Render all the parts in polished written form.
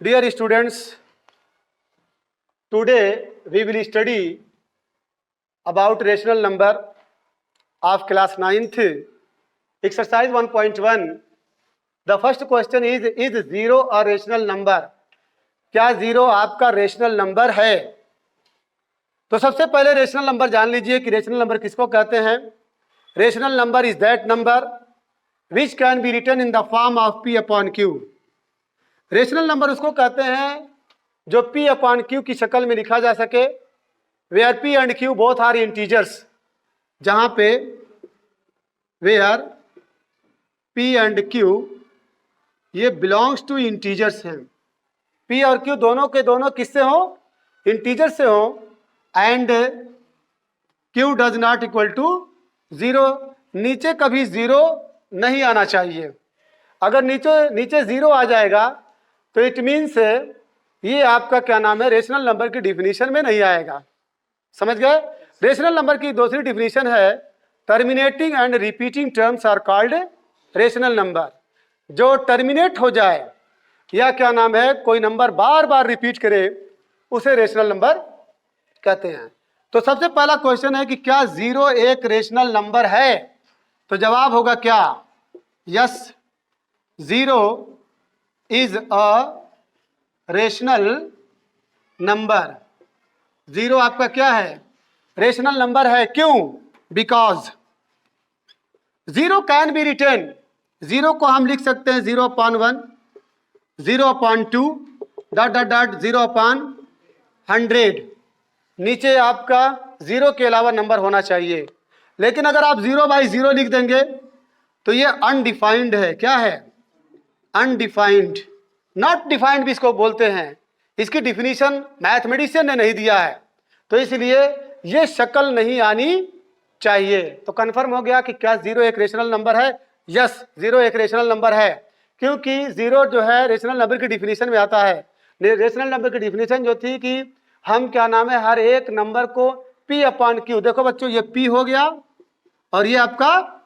Dear students, today we will study about rational number of class 9th, exercise 1.1. The first question is zero a rational number? क्या zero आपका rational number है? तो सबसे पहले rational number जान लीजिए कि रेशनल नंबर किसको कहते हैं. Rational number is that number which can be written in the form of p upon q. Rational number उसको कहते हैं जो p अपॉन q की शक्ल में लिखा जा सके, where p and q both are integers, जहां पे वेयर p एंड q ये बिलोंग्स टू इंटीजर्स हैं. p और q दोनों के दोनों किससे हो? इंटीजर से हो. And q does not equal to zero. नीचे कभी जीरो नहीं आना चाहिए. अगर नीचे जीरो आ जाएगा तो इट मीन्स ये आपका क्या नाम है, रेशनल नंबर की डिफिनीशन में नहीं आएगा. समझ गए? रेशनल नंबर की दूसरी डिफिनीशन है terminating and repeating terms are called rational number. जो टर्मिनेट हो जाए या क्या नाम है, कोई नंबर बार बार रिपीट करे, उसे रेशनल नंबर कहते हैं. तो सबसे पहला क्वेश्चन है कि क्या जीरो एक रेशनल नंबर है? तो जवाब होगा क्या? Yes, zero is a rational number. Zero आपका क्या है? रेशनल नंबर है. क्यों? Because zero can be written. Zero को हम लिख सकते हैं 0/1, 0/2, डॉट डॉट डॉट 0/100. नीचे आपका जीरो के अलावा नंबर होना चाहिए. लेकिन अगर आप 0/0 लिख देंगे तो ये अनडिफाइंड है. क्या है? अनडिफाइंड. नॉट डिफाइंड भी इसको बोलते हैं. इसकी डिफिनीशन मैथमेटिशियन ने नहीं दिया है, तो इसलिए ये शक्ल नहीं आनी चाहिए. तो कंफर्म हो गया कि क्या जीरो एक रेशनल नंबर है? यस, जीरो एक रेशनल नंबर है, क्योंकि जीरो जो है रेशनल नंबर की डिफिनीशन में आता है. रेशनल नंबर की डिफिनीशन जो थी कि हम क्या नाम है, हर एक नंबर को p अपॉन q. देखो बच्चों, ये p हो गया और ये आपका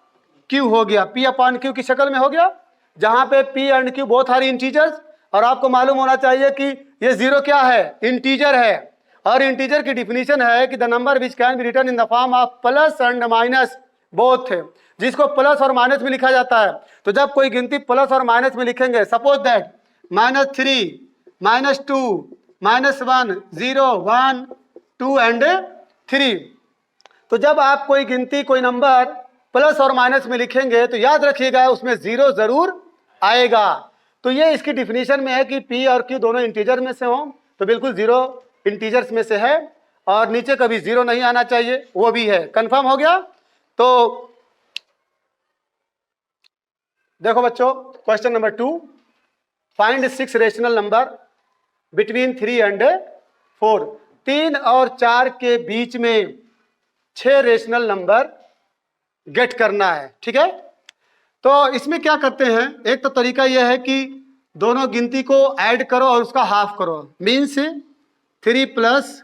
q हो गया. p अपॉन q की शक्ल में हो गया, जहां पे p and q both are integers. और आपको मालूम होना चाहिए कि ये जीरो क्या है? इंटीजर है. और इंटीजर की डिफिनीशन है कि the number which can be written in the form of plus and minus both, जिसको प्लस और माइनस में लिखा जाता है. तो जब कोई गिनती प्लस और माइनस में लिखेंगे, सपोज दैट -3, -2, -1, 0, 1, 2 एंड 3. तो जब आप कोई गिनती, कोई नंबर प्लस और माइनस में लिखेंगे तो याद रखिएगा उसमें जीरो जरूर आएगा. तो ये इसकी डिफिनीशन में है कि p और q दोनों इंटीजर में से हों, तो बिल्कुल जीरो इंटीजर्स में से है. और नीचे कभी जीरो नहीं आना चाहिए, वो भी है. कंफर्म हो गया? तो देखो बच्चों, question number 2, find 6 rational number between 3 and 4. 3 और 4 के बीच में 6 रेशनल नंबर गेट करना है. ठीक है? तो इसमें क्या करते हैं, एक तो तरीका यह है कि दोनों गिनती को ऐड करो और उसका हाफ करो. मीन्स 3 +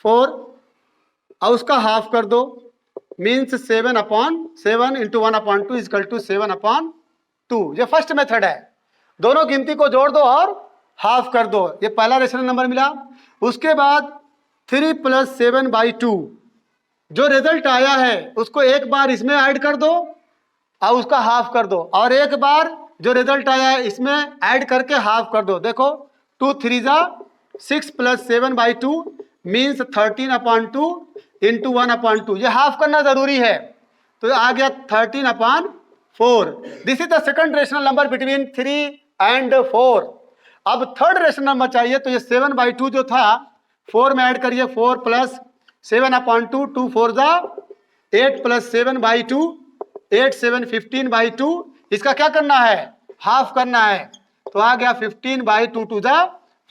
4 और उसका हाफ कर दो. Means 7/7 into 1/2 equal to 7/2. ये फर्स्ट मेथड है. दोनों गिनती को जोड़ दो और हाफ कर दो. ये पहला रेशनल नंबर मिला. उसके बाद 3 + 7/2 जो रिजल्ट आया है उसको एक बार इसमें ऐड कर दो और उसका हाफ कर दो, और एक बार जो रिजल्ट आया है इसमें ऐड करके हाफ कर दो. देखो 2 3 6 + 7/2 मीन्स 13/2 इंटू 1/2. ये हाफ करना जरूरी है, तो आ गया 13/4. This is the second rational number between 3 and 4. अब थर्ड रेशनल नंबर चाहिए, तो ये 7/2 जो था 4 में ऐड करिए. 4 + 7/2, 2 4 8 + 7/2, 8 7 15/2. इसका क्या करना है? हाफ करना है. तो आ गया 15/2 2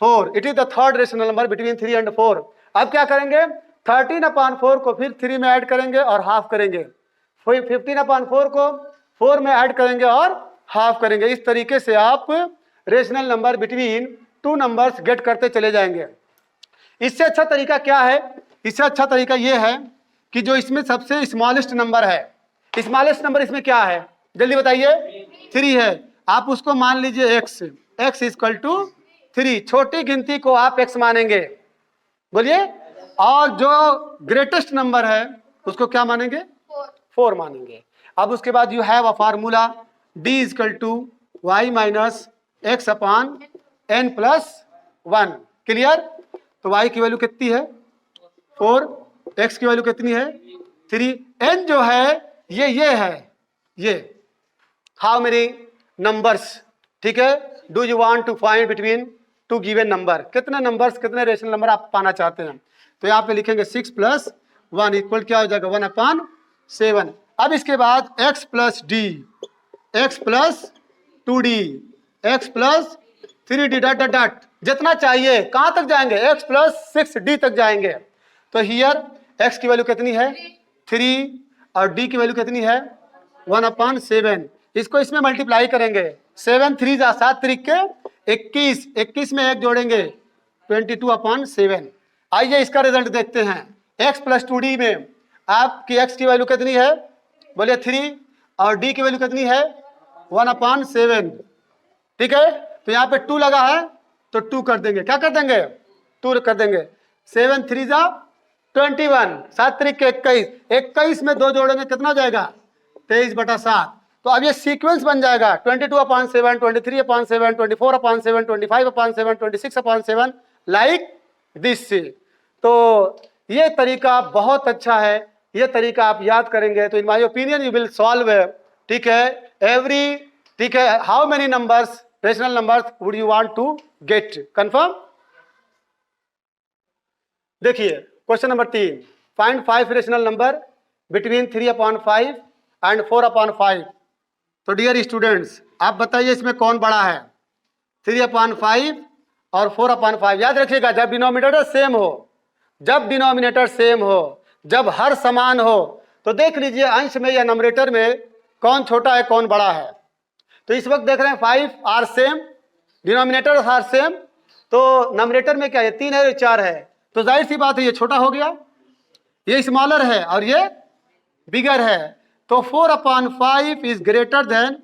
4. It is the third rational number between 3 and 4. अब क्या करेंगे? 13/4 को फिर 3 में ऐड करेंगे और हाफ करेंगे. 15/4 को 4 में ऐड करेंगे और हाफ करेंगे. इस तरीके से आप rational number between 2 numbers get करते चले जाएंगे. इससे अच्छा तरीका क्या है? इससे अच्छा तरीका यह है कि जो इसमें सबसे स्मॉलेस्ट नंबर है, स्मॉलेस्ट नंबर इसमें क्या है? जल्दी बताइए. 3 है. आप उसको मान लीजिए x, x = 3, छोटी गिनती को आप x मानेंगे, बोलिए, और जो ग्रेटेस्ट नंबर है उसको क्या मानेंगे, 4 मानेंगे। अब उसके बाद you have a formula d equal to Y minus X upon n plus 1। Clear? तो y की वैल्यू कितनी है 4, x की वैल्यू कितनी है 3, n जो है ये है ये। हाउ मेनी नंबर्स, ठीक है, do you want to find between two given number, कितने नंबर्स, कितने रेशनल नंबर आप पाना चाहते हैं। तो यहाँ पे लिखेंगे 6 प्लस 1 इक्वल क्या हो जाएगा 1/7। अब इसके बाद x plus D, x plus 2d, x plus 3d dot dot dot, जितना चाहिए कहाँ तक जाएंगे, x प्लस 6d तक जाएंगे। तो हियर x की वैल्यू कितनी है 3 और d की वैल्यू कितनी है 1/7। इसको इसमें मल्टीप्लाई करेंगे, 7 3 जा 7 3 के 21, 21 में 1 जोड़ेंगे 22/7। आइए इसका रिजल्ट देखते हैं। x प्लस 2d में आपकी x की वैल्यू कितनी है, बोलिए 3, और d की वैल्यू कितनी है 1/7। ठीक है, तो यहाँ पे 2 लगा है तो 2 कर देंगे, क्या कर देंगे 2 कर देंगे। 7 3 जा 21, 7 3 के 21, 21 में 2 जोड़ेंगे कितना हो जाएगा 23/7। तो अब ये सीक्वेंस बन जाएगा 22/7, 23/7, 24/7, 25/7, 26/7, लाइक दिस। तो ये तरीका बहुत अच्छा है, ये तरीका आप याद करेंगे तो in my opinion you will solve, ठीक है, एवरी, ठीक है, how many numbers, rational numbers would you want to get, confirm. देखिए question number 3, find 5 rational number between 3/5 and 4/5। तो डियर स्टूडेंट्स आप बताइए इसमें कौन बड़ा है, 3/5 और 4/5। याद रखिएगा जब डिनोमिनेटर सेम हो, जब डिनोमिनेटर सेम हो, जब हर समान हो, तो देख लीजिए अंश में या नंबरेटर में कौन छोटा है कौन बड़ा है। तो इस वक्त देख रहे हैं 5 are same, denominator are same, तो नंबरेटर में क्या है 3 है और 4 है, तो जाहिर सी बात है ये छोटा हो गया, ये स्मॉलर है और ये बिगर है। तो 4/5 इज ग्रेटर देन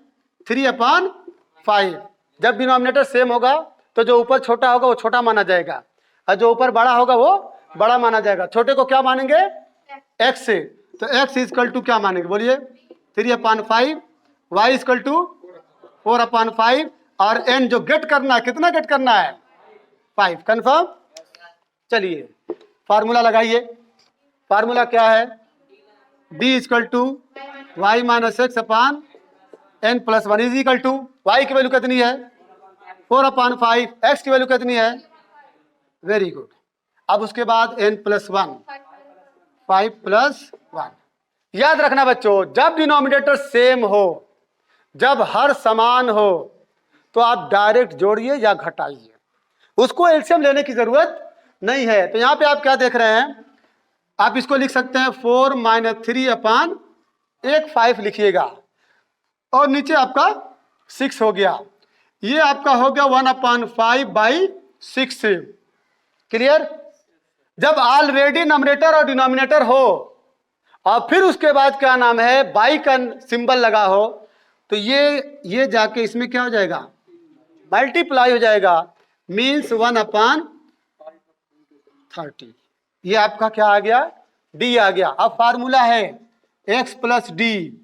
3/5। जब डिनोमिनेटर सेम होगा तो जो ऊपर छोटा होगा वो छोटा माना जाएगा और जो ऊपर बड़ा होगा वो बड़ा माना जाएगा। छोटे को क्या मानेंगे x से, तो x इजकल टू क्या मानेंगे, बोलिए 3/5, y इजकल टू 4/5, और n जो गेट करना है, कितना गेट करना है 5, कंफर्म। चलिए फार्मूला लगाइए, फार्मूला क्या है, d equal to Y minus X upon n plus 1 is equal to, Y की वैल्यू कितनी है 4/5, x की वैल्यू कितनी है, वेरी गुड। अब उसके बाद n प्लस 1, 5 प्लस 1। याद रखना बच्चों जब डिनोमिनेटर सेम हो, जब हर समान हो, तो आप डायरेक्ट जोड़िए या घटाइए, उसको एलसीएम लेने की जरूरत नहीं है। तो यहाँ पे आप क्या देख रहे हैं, आप इसको लिख सकते हैं 4 - 3/5 लिखिएगा, और नीचे आपका 6 हो गया, ये आपका हो गया 1/5/6। क्लियर? जब ऑलरेडी नंबरेटर और डिनोमिनेटर हो और फिर उसके बाद क्या नाम है बाई का सिंबल लगा हो, तो ये जाके इसमें क्या हो जाएगा मल्टीप्लाई हो जाएगा, मीन्स 1/30। ये आपका क्या आ गया डी आ गया। अब फार्मूला है x plus D,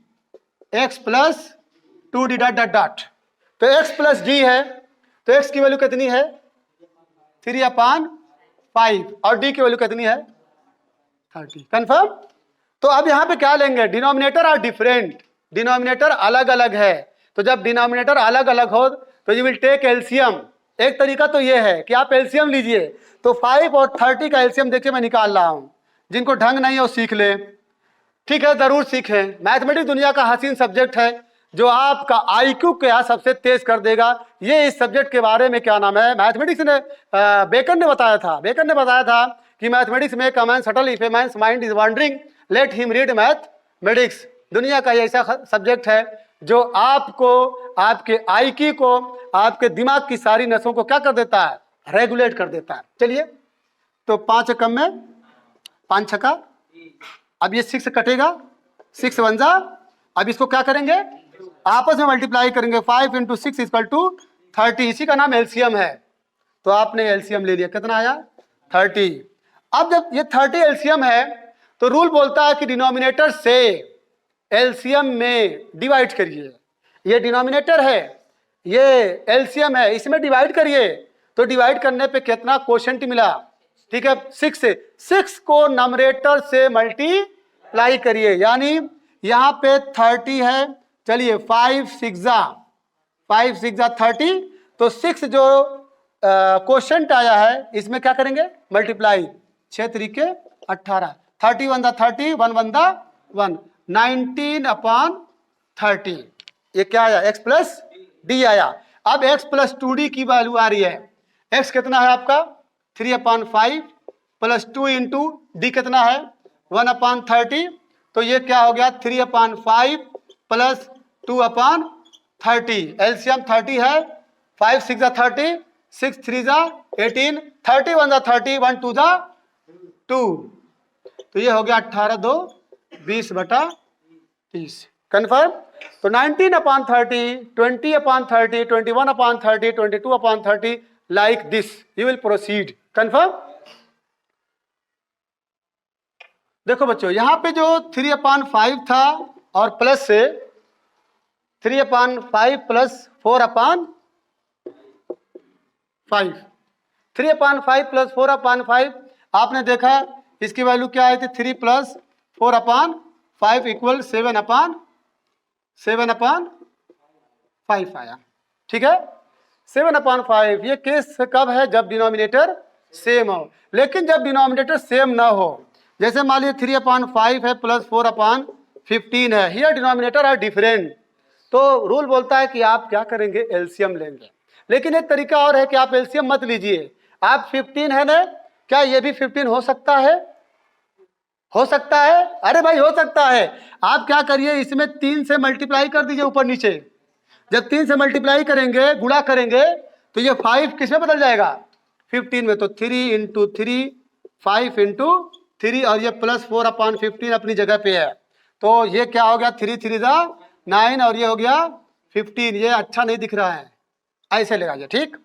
x plus 2d dot dot dot, तो x प्लस डी है तो x की वैल्यू कितनी है 3/5 और d की वैल्यू कितनी है 30, कंफर्म। तो अब यहाँ पे क्या लेंगे, डिनोमिनेटर आर डिफरेंट, डिनोमिनेटर अलग अलग है, तो जब डिनोमिनेटर अलग अलग हो तो यू विल टेक एलसीएम। एक तरीका तो ये है कि आप एलसीएम लीजिए, तो 5 और 30 का एलसीएम देखिए मैं निकाल रहा हूँ, जिनको ढंग नहीं है वो सीख ले, ठीक है जरूर सीखें। मैथमेटिक्स दुनिया का हसीन सब्जेक्ट है जो आपका आईक्यू क्या सबसे तेज कर देगा। ये इस सब्जेक्ट के बारे में क्या नाम है मैथमेटिक्स ने बेकन ने बताया था, बेकन ने बताया था कि मैथमेटिक्स में comment subtle if a man's mind is wandering let him read mathematics. दुनिया का ये ऐसा सब्जेक्ट है जो आपको, आपके आईक्यू को, आपके दिमाग की सारी नसों को क्या कर देता है, रेगुलेट कर देता है। चलिए तो 5 कम में 5 छक्का, अब ये 6 कटेगा, 6 बन जा। अब इसको क्या करेंगे आपस में मल्टीप्लाई करेंगे, 5 × 6 = 30, इसी का नाम एलसीएम है। तो आपने एलसीएम ले लिया, कितना आया 30। अब जब ये 30 एलसीएम है तो रूल बोलता है कि डिनोमिनेटर से एलसीएम में डिवाइड करिए। ये डिनोमिनेटर है, ये एलसीएम है, इसमें डिवाइड करिए। तो डिवाइड करने पे कितना क्वोशंट मिला, ठीक है 6 से, 6 को नंबरेटर से मल्टीप्लाई करिए, यानी यहां पे 30 है, चलिए 5 6 जा 30, तो 6 जो क्वोशंट आया है इसमें क्या करेंगे मल्टीप्लाई, 6 3 18, 31 दा 30, 1 1 दा 1, 19/30। ये क्या आया x प्लस डी आया। अब x प्लस 2d की वैल्यू आ रही है, x कितना है आपका 3/5 प्लस 2 इंटू डी कितना है 1/30, तो ये क्या हो गया 3/5 प्लस 2/30। एलसीएम 30 है, 5 6 जा 30, 6 3 जा 18, 31 जा 30, 1 2 जा 2, तो ये हो गया 18 2 20/30। कन्फर्म। तो 19/30, 20/30, 21/30, 22/30, like this you will proceed। Confirm. देखो बच्चों यहां पे जो 3/5 था और प्लस से 3/5 प्लस 4/5, 3/5 प्लस 4/5 आपने देखा इसकी वैल्यू क्या आई थी, 3 प्लस 4/5 इक्वल 7/5 आया। ठीक है 7/5। ये केस कब है, जब डिनोमिनेटर सेम हो। लेकिन जब डिनोमिनेटर सेम ना हो, जैसे मान लीजिए 3/5 है प्लस 4/15 है, हियर डिनोमिनेटर आर डिफरेंट, तो रूल बोलता है कि आप क्या करेंगे एलसीएम लेंगे। लेकिन एक तरीका और है कि आप एलसीएम मत लीजिए, आप 15 है ना, क्या ये भी 15 हो सकता है, हो सकता है, अरे भाई हो सकता है। आप क्या करिए इसमें 3 से मल्टीप्लाई कर दीजिए ऊपर नीचे, जब 3 से मल्टीप्लाई करेंगे गुणा करेंगे तो ये 5 किस में बदल जाएगा 15 में, तो 3 इंटू 3 5 इंटू 3 और ये प्लस 4/15 अपनी जगह पे है, तो ये क्या हो गया 3 3 जा 9 और ये हो गया 15। ये अच्छा नहीं दिख रहा है, ऐसे लगाइए ठीक,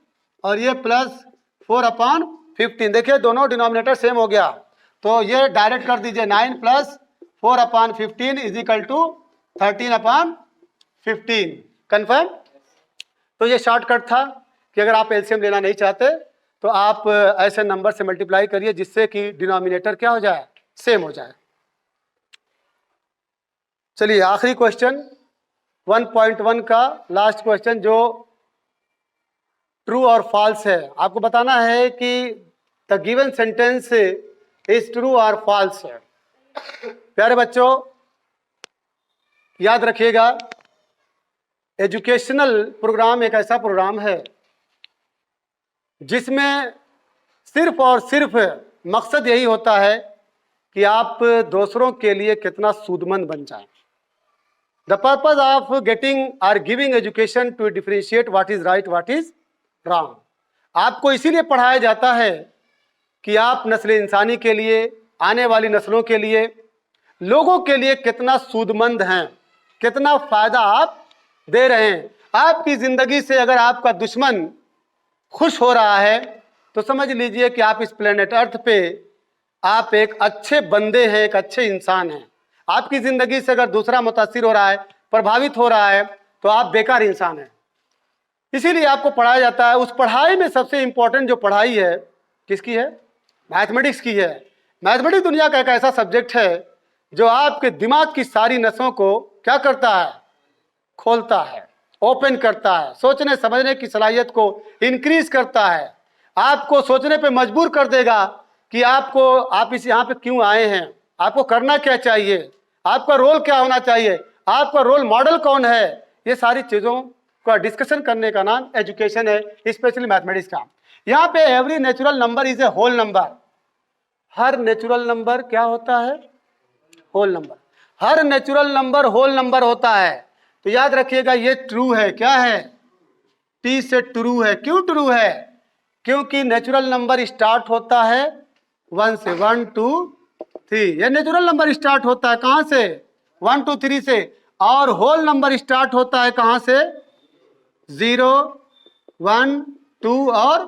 और ये प्लस 4/15, देखिए दोनों डिनोमिनेटर सेम हो गया, तो ये डायरेक्ट कर दीजिए 9 plus 4/15 is equal to 13/15। Confirm. तो ये शॉर्टकट था कि अगर आप एलसीएम लेना नहीं चाहते तो आप ऐसे नंबर से मल्टीप्लाई करिए जिससे कि डिनोमिनेटर क्या हो जाए, सेम हो जाए। चलिए आखिरी क्वेश्चन 1.1 का लास्ट क्वेश्चन, जो ट्रू और फॉल्स है। आपको बताना है कि the given sentence is true और फॉल्स है। प्यारे बच्चों याद रखिएगा, एजुकेशनल प्रोग्राम एक ऐसा प्रोग्राम है जिसमें सिर्फ और सिर्फ मकसद यही होता है कि आप दूसरों के लिए कितना सूदमंद बन जाएं। द पर्पज ऑफ गेटिंग और giving education to differentiate what is right what is wrong. आपको इसीलिए पढ़ाया जाता है कि आप नस्ल इंसानी के लिए, आने वाली नस्लों के लिए, लोगों के लिए कितना सूदमंद हैं, कितना फायदा आप दे रहे हैं। आपकी जिंदगी से अगर आपका दुश्मन खुश हो रहा है तो समझ लीजिए कि आप इस प्लेनेट अर्थ पे आप एक अच्छे बंदे हैं, एक अच्छे इंसान हैं। आपकी जिंदगी से अगर दूसरा मुतासिर हो रहा है, प्रभावित हो रहा है, तो आप बेकार इंसान हैं। इसीलिए आपको पढ़ाया जाता है। उस पढ़ाई में सबसे इंपॉर्टेंट जो पढ़ाई है किसकी है, मैथमेटिक्स की है। मैथमेटिक्स दुनिया का एक ऐसा सब्जेक्ट है जो आपके दिमाग की सारी नसों को क्या करता है, खोलता है, ओपन करता है, सोचने समझने की सलाहियत को इंक्रीज करता है, आपको सोचने पे मजबूर कर देगा कि आप इस यहाँ पे क्यों आए हैं, आपको करना क्या चाहिए, आपका रोल क्या होना चाहिए, आपका रोल मॉडल कौन है। ये सारी चीज़ों का डिस्कशन करने का नाम एजुकेशन है, स्पेशली मैथमेटिक्स का। यहाँ पे every natural number is a whole number. हर नेचुरल नंबर क्या होता है, होल नंबर। हर नेचुरल नंबर होल नंबर होता है। तो याद रखिएगा ये ट्रू है, क्या है, टी से ट्रू है। क्यों ट्रू है, क्योंकि नेचुरल नंबर स्टार्ट होता है 1 से, 1 2 3। ये नेचुरल नंबर स्टार्ट होता है कहां से, 1 2 3 से, और होल नंबर स्टार्ट होता है कहां से, 0 1 2 और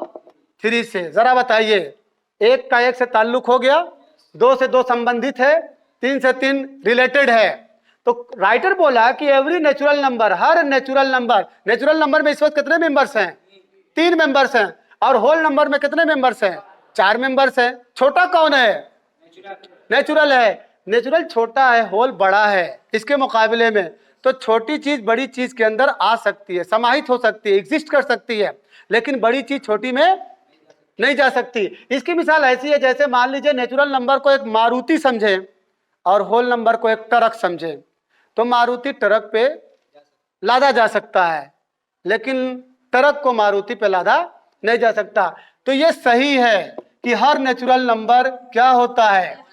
3 से। जरा बताइए, 1 का 1 से ताल्लुक हो गया, 2 से 2 संबंधित है, 3 से 3 रिलेटेड है। तो राइटर बोला कि एवरी नेचुरल नंबर, हर नेचुरल नंबर में इस वक्त कितने मेंबर्स हैं? 3 मेंबर्स हैं। और होल नंबर में कितने मेंबर्स हैं? 4 मेंबर्स हैं। छोटा कौन है? नेचुरल है। नेचुरल छोटा है, होल बड़ा है इसके मुकाबले में। तो छोटी चीज बड़ी चीज के अंदर आ सकती है, समाहित हो सकती है, एग्जिस्ट कर सकती है, लेकिन बड़ी चीज छोटी में नहीं जा सकती। इसकी मिसाल ऐसी है जैसे मान लीजिए नेचुरल नंबर को एक मारुति समझे और होल नंबर को एक ट्रक समझे। तो मारुति ट्रक पे लादा जा सकता है, लेकिन ट्रक को मारुति पे लादा नहीं जा सकता। तो ये सही है कि हर नेचुरल नंबर क्या होता है?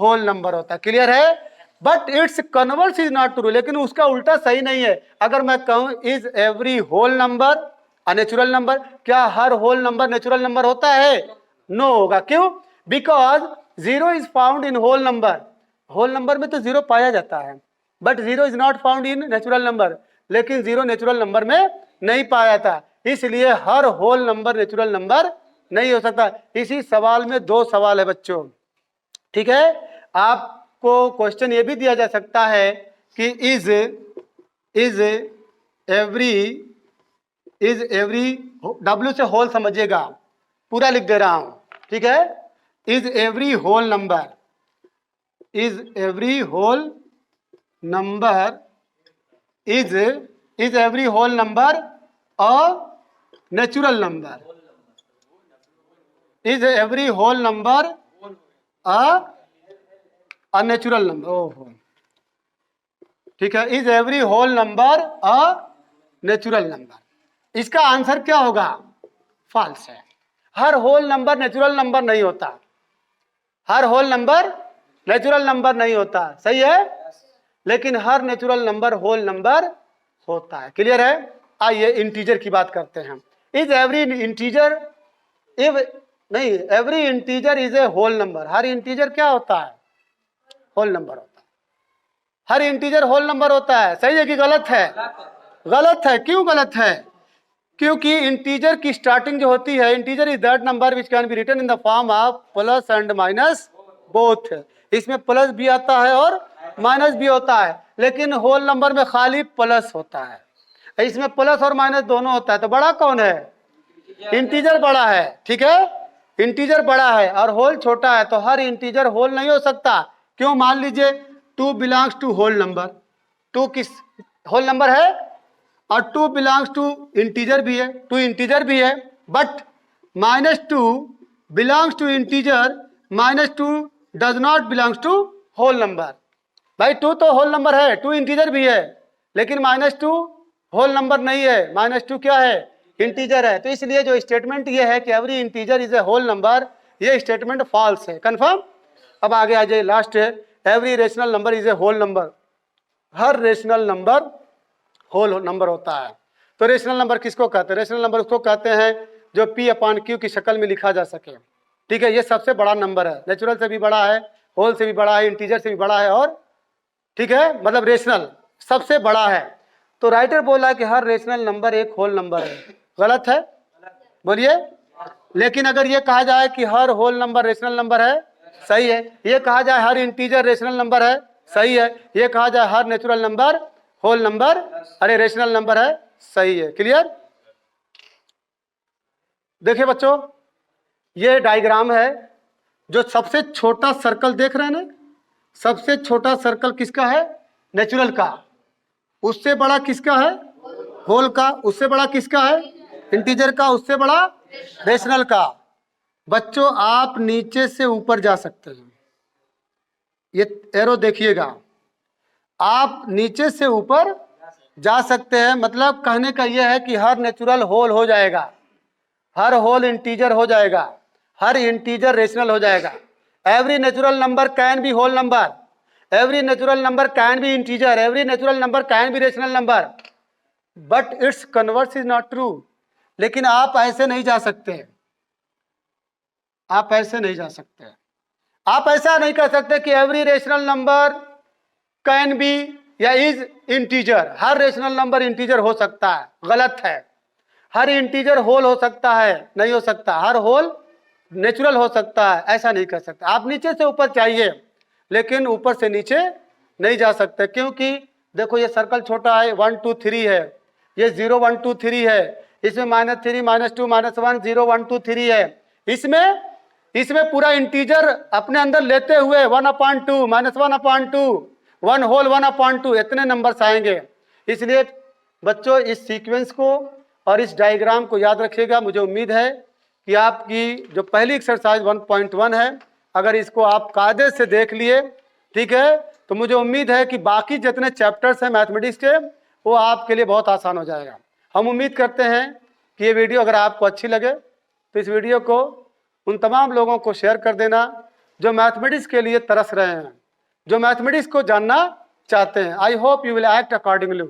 होल नंबर होता है। क्लियर है? But it's converse is not true, लेकिन उसका उल्टा सही नहीं है। अगर मैं कहूं is every whole number a natural number, क्या हर होल नंबर नेचुरल नंबर होता है? नो होगा। क्यों? Because 0 is found in whole number. Whole number में तो 0 पाया जाता है, but 0 is not found in natural number, लेकिन 0 नेचुरल नंबर में नहीं पाया जाता, इसलिए हर होल नंबर नेचुरल नंबर नहीं हो सकता। इसी सवाल में 2 सवाल है बच्चों, ठीक है। आपको क्वेश्चन ये भी दिया जा सकता है कि इज एवरी W से होल समझिएगा, पूरा लिख दे रहा हूं, ठीक है। Is every whole number is every whole number a natural number? Is every whole number a natural number? ओहो, ठीक है। Is every whole number a natural number? इसका आंसर क्या होगा? फॉल्स है। हर होल नंबर नेचुरल नंबर नहीं होता, हर होल नंबर नेचुरल नंबर नहीं होता, सही है। लेकिन हर नेचुरल नंबर होल नंबर होता है। क्लियर है? आइए इंटीजर की बात करते हैं। Is every integer every integer is a whole number? हर इंटीजर क्या होता है? होल नंबर होता है। हर इंटीजर होल नंबर होता है। सही है कि गलत है? गलत है। क्यों गलत है? क्योंकि इंटीजर की स्टार्टिंग जो होती है, integer is that number which can be written in the form of plus and minus both. इसमें प्लस भी आता है और माइनस भी होता है, लेकिन होल नंबर में खाली प्लस होता है। इसमें प्लस और माइनस दोनों होता है। तो बड़ा कौन है? इंटीजर बड़ा है, ठीक है। इंटीजर बड़ा है और होल छोटा है, तो हर इंटीजर होल नहीं हो सकता। क्यों? मान लीजिए 2 बिलोंग्स टू होल नंबर। 2 किस होल नंबर है? और 2 बिलोंग्स टू इंटीजर भी है, 2 इंटीजर भी है। But -2 belongs to integer, -2 does not belongs to whole number. भाई 2 तो होल नंबर है, 2 इंटीजर भी है, लेकिन -2 होल नंबर नहीं है। -2 क्या है? इंटीजर है। तो इसलिए जो स्टेटमेंट ये है कि every integer is a whole number, ये स्टेटमेंट फॉल्स है। कंफर्म? अब आगे आ जाइए, लास्ट है, every rational number is a whole number. हर रेशनल नंबर होल नंबर होता है। तो रेशनल नंबर किसको कहते हैं? रेशनल नंबर उसको कहते हैं जो P/Q की शक्ल में लिखा जा सके, ठीक है। ये सबसे बड़ा नंबर है, नेचुरल से भी बड़ा है, होल से भी बड़ा है, इंटीजर से भी बड़ा है, और ठीक है, मतलब रेशनल सबसे बड़ा है। तो राइटर बोला कि हर रेशनल नंबर एक होल नंबर है। गलत है? बोलिए। लेकिन अगर ये कहा जाए कि हर होल नंबर रेशनल नंबर है, सही है। ये कहा जाए हर इंटीजर रेशनल नंबर है, सही है। ये कहा जाए हर नेचुरल नंबर होल नंबर अरे रेशनल नंबर है, सही है। क्लियर? देखिए बच्चों, ये डायग्राम है। जो सबसे छोटा सर्कल देख रहे हैं ना, सबसे छोटा सर्कल किसका है? नेचुरल का। उससे बड़ा किसका है? होल का। उससे बड़ा किसका है? इंटीजर का। उससे बड़ा रेशनल का। बच्चों आप नीचे से ऊपर जा सकते हैं, ये एरो देखिएगा, आप नीचे से ऊपर जा सकते हैं। मतलब कहने का यह है कि हर नेचुरल होल हो जाएगा, हर होल इंटीजर हो जाएगा, हर इंटीजर रेशनल हो जाएगा। Every natural number can be whole number, every natural number can be integer, every natural number can be rational number, but it's converse is not true. लेकिन आप ऐसे नहीं जा सकते, आप ऐसे नहीं जा सकते। आप ऐसा नहीं कह सकते कि every rational number can be या इज इंटीजर, हर रेशनल नंबर इंटीजर हो सकता है। गलत है। हर इंटीजर होल हो सकता है? नहीं हो सकता। हर होल नेचुरल हो सकता है? ऐसा नहीं कर सकता। आप नीचे से ऊपर चाहिए, लेकिन ऊपर से नीचे नहीं जा सकते, क्योंकि देखो ये सर्कल छोटा है, 1 2 3 है, ये 0 1 2 3 है, इसमें -3 -2 -1 0 1 2 3 है। इसमें पूरा इंटीजर अपने अंदर लेते हुए 1/2 -1/2 1 होल 1/2 इतने नंबर्स आएंगे। इसलिए बच्चों इस सीक्वेंस को और इस डायग्राम को याद रखिएगा। मुझे उम्मीद है कि आपकी जो पहली एक्सरसाइज 1.1 है, अगर इसको आप कायदे से देख लिए, ठीक है, तो मुझे उम्मीद है कि बाकी जितने चैप्टर्स हैं मैथमेटिक्स के, वो आपके लिए बहुत आसान हो जाएगा। हम उम्मीद करते हैं कि ये वीडियो अगर आपको अच्छी लगे तो इस वीडियो को उन तमाम लोगों को शेयर कर देना जो मैथमेटिक्स के लिए तरस रहे हैं, जो मैथमेटिक्स को जानना चाहते हैं। I hope you will act accordingly.